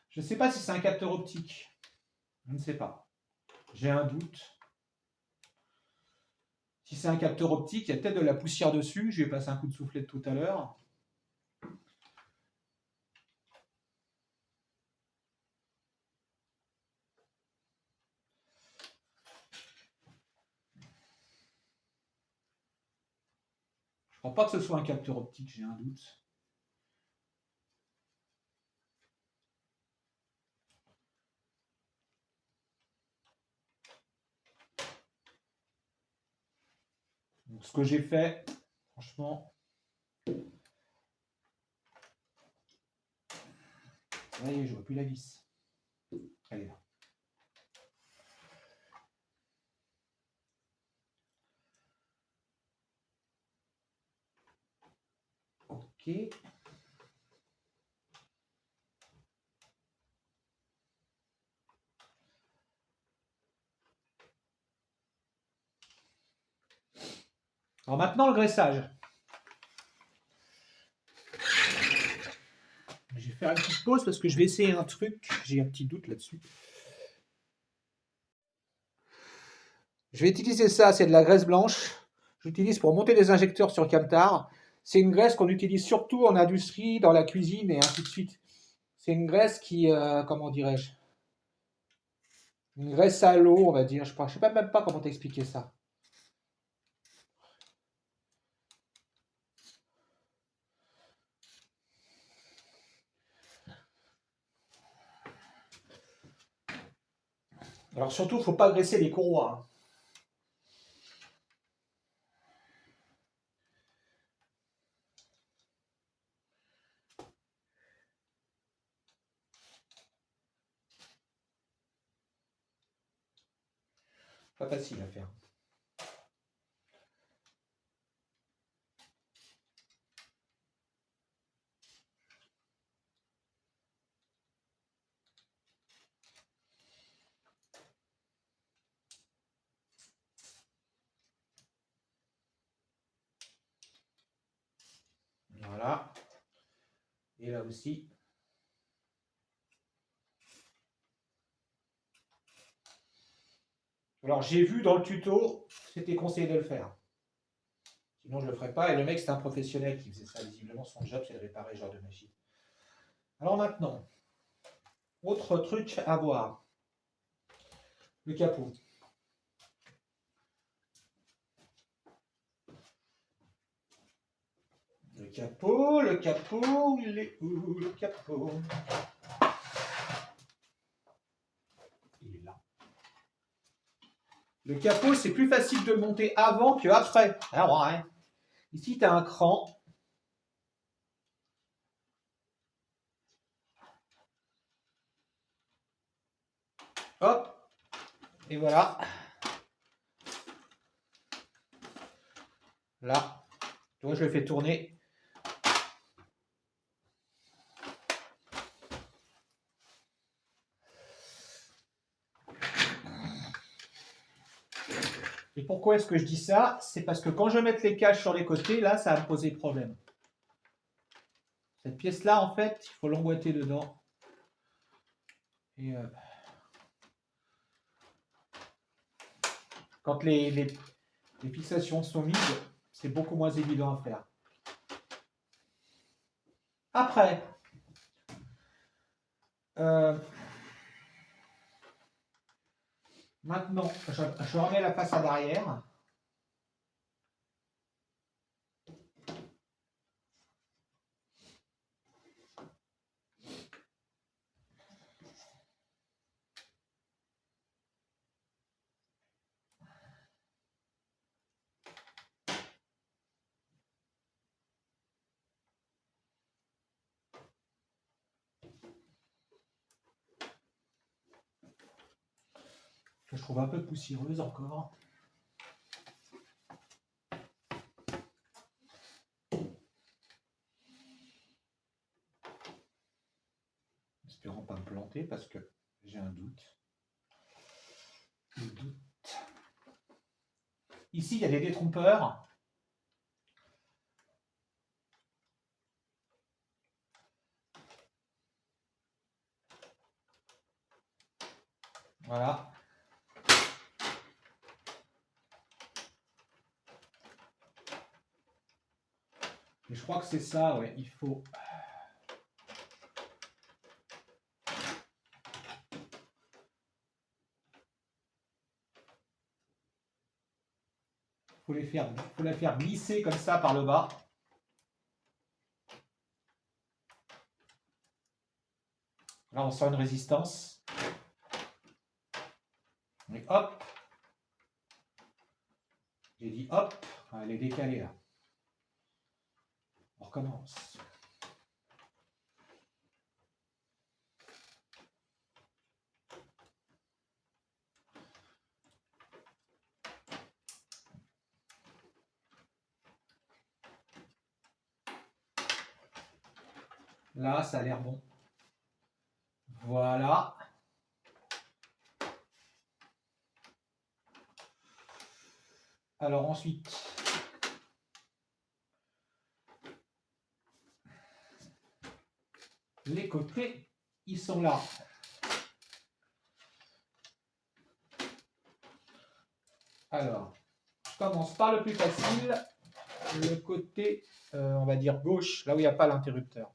Je ne sais pas si c'est un capteur optique. Je ne sais pas. J'ai un doute. Si c'est un capteur optique, il y a peut-être de la poussière dessus. Je vais passer un coup de soufflet tout à l'heure. Je ne crois pas que ce soit un capteur optique, j'ai un doute. Donc, ce que j'ai fait, franchement, ça y est, je vois plus la vis. Elle est là. Ok. Alors maintenant, le graissage. Je vais faire une petite pause parce que je vais essayer un truc. J'ai un petit doute là-dessus. Je vais utiliser ça, c'est de la graisse blanche. J'utilise pour monter les injecteurs sur Camtar. C'est une graisse qu'on utilise surtout en industrie, dans la cuisine et ainsi de suite. C'est une graisse qui, comment dirais-je, une graisse à l'eau, on va dire. Je ne sais même pas comment t'expliquer ça. Alors surtout, il ne faut pas graisser les courroies. Pas facile à faire. Voilà. Et là aussi. Alors j'ai vu dans le tuto, c'était conseillé de le faire. Sinon je ne le ferai pas. Et le mec, c'est un professionnel qui faisait ça. Visiblement, son job, c'est de réparer ce genre de machine. Alors maintenant, autre truc à voir. Le capot. Le capot, il est où le capot? Il est là. Le capot, c'est plus facile de le monter avant qu'après. Ah ouais. Ici, tu as un cran. Hop. Et voilà. Là. Tu vois, je le fais tourner. Et pourquoi est-ce que je dis ça? C'est parce que quand je vais mettre les caches sur les côtés, là, ça va me poser problème. Cette pièce-là, en fait, il faut l'emboîter dedans. Et quand les fixations sont mises, c'est beaucoup moins évident à faire. Après, maintenant, je remets la façade arrière. je trouve un peu poussiéreuse encore. Espérons pas me planter parce que j'ai un doute. Ici, il y a des détrompeurs. Voilà. Et je crois que c'est ça, ouais. Il faut... faut la faire glisser comme ça par le bas. Là, on sent une résistance. Et hop. J'ai dit hop. Elle est décalée là. On recommence. Là, ça a l'air bon. Voilà. Alors ensuite, les côtés, ils sont là. Alors, je commence par le plus facile, le côté, on va dire gauche, là où il n'y a pas l'interrupteur.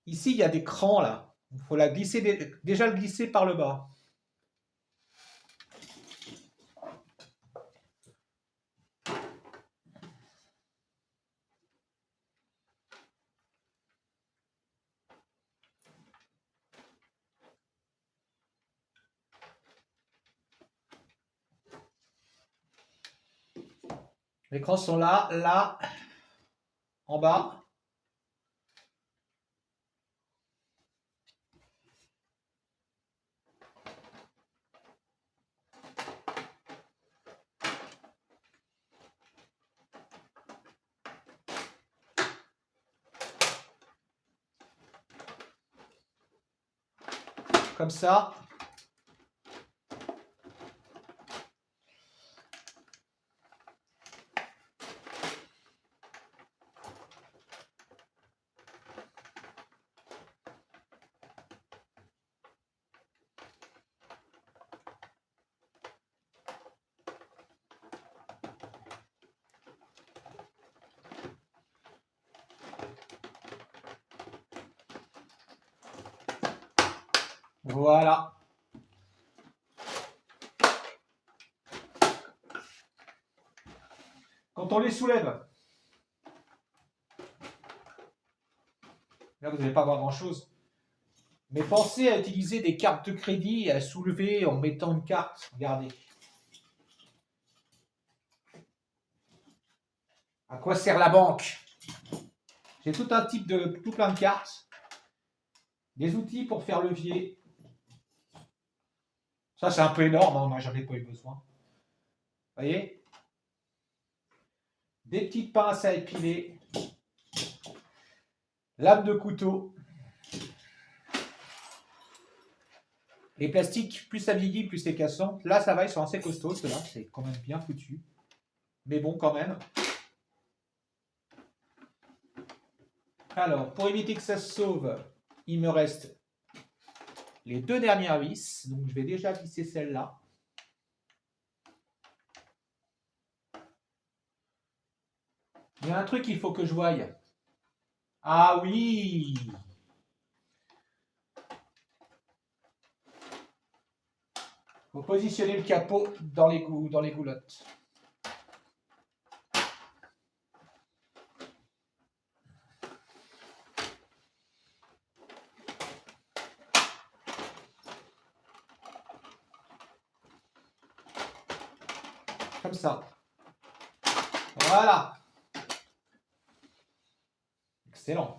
Ici, il y a des crans là. Il faut la glisser, déjà le glisser par le bas. Les crans sont là, là, en bas. Comme ça. Voilà. Quand on les soulève, là vous n'allez pas voir grand chose, mais pensez à utiliser des cartes de crédit et à soulever en mettant une carte. Regardez. À quoi sert la banque? J'ai tout un type de, tout plein de cartes, des outils pour faire levier. Ça c'est un peu énorme, hein, on n'a jamais pas eu besoin. Vous voyez? Des petites pinces à épiler, lame de couteau. Les plastiques, plus ça vieillit, plus c'est cassant. Là ça va, ils sont assez costauds, ceux-là, c'est quand même bien foutu. Mais bon quand même. Alors, pour éviter que ça se sauve, il me reste les deux dernières vis. Donc, je vais déjà visser celle-là. Il y a un truc qu'il faut que je voie. Ah oui! Il faut positionner le capot dans les goulottes. Comme ça. Voilà. Excellent.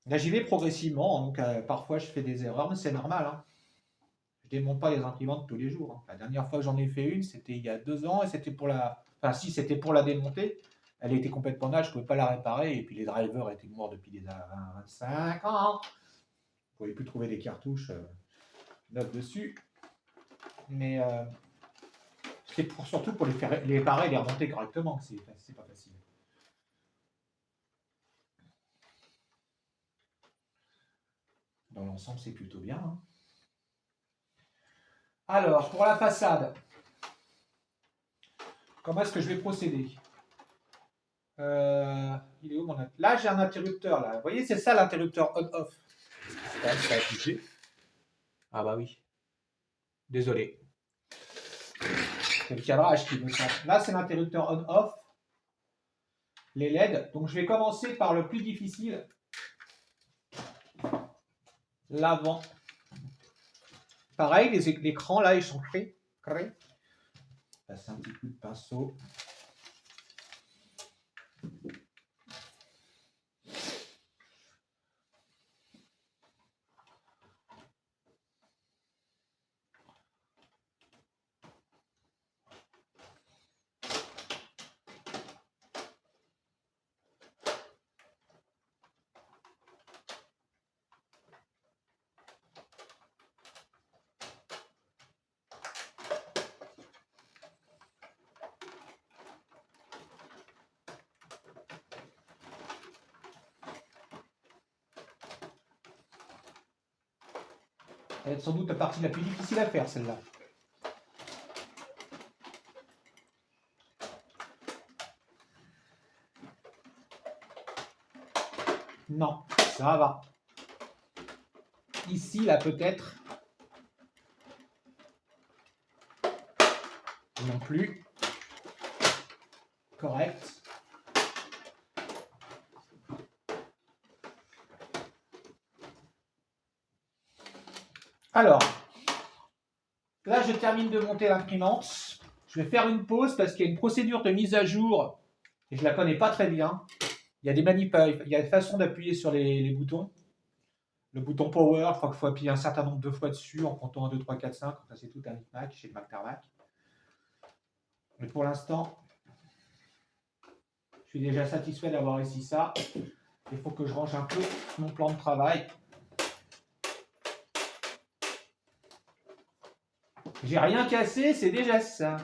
Là, j'y vais progressivement, donc parfois je fais des erreurs, mais c'est normal. Hein. Je démonte pas les imprimantes tous les jours. Hein. La dernière fois que j'en ai fait une, c'était il y a 2 ans, et c'était pour la... Enfin, si, c'était pour la démonter. Elle était complètement nage, je ne pouvais pas la réparer, et puis les drivers étaient morts depuis des 25 ans. Je ne pouvais plus trouver des cartouches neuves dessus. Mais c'est surtout pour les réparer et les remonter correctement que c'est pas facile. Dans l'ensemble, c'est plutôt bien. Hein. Alors, pour la façade, comment est-ce que je vais procéder? Il est où mon... Là, j'ai un interrupteur. Là. Vous voyez, c'est ça l'interrupteur on-off. Ça a affiché. Ah bah oui. Désolé. C'est le cadrage qui me change. Là, c'est l'interrupteur on-off. Les LED. Donc, je vais commencer par le plus difficile. L'avant. Pareil, les écrans, là, ils sont créés. Passer un petit coup de pinceau. Ça va être sans doute la partie la plus difficile à faire, celle-là. Non, ça va. Ici, là, peut-être. Non plus. Correct. Alors, là, je termine de monter l'imprimante. Je vais faire une pause parce qu'il y a une procédure de mise à jour et je ne la connais pas très bien. Il y a des il y a des façons d'appuyer sur les boutons. Le bouton Power, je crois qu'il faut appuyer un certain nombre de fois dessus en comptant 1, 2, 3, 4, 5. Ça, c'est tout un Mac chez Mac Tarmac. Mais pour l'instant, je suis déjà satisfait d'avoir réussi ça. Il faut que je range un peu mon plan de travail. J'ai rien cassé, c'est déjà ça.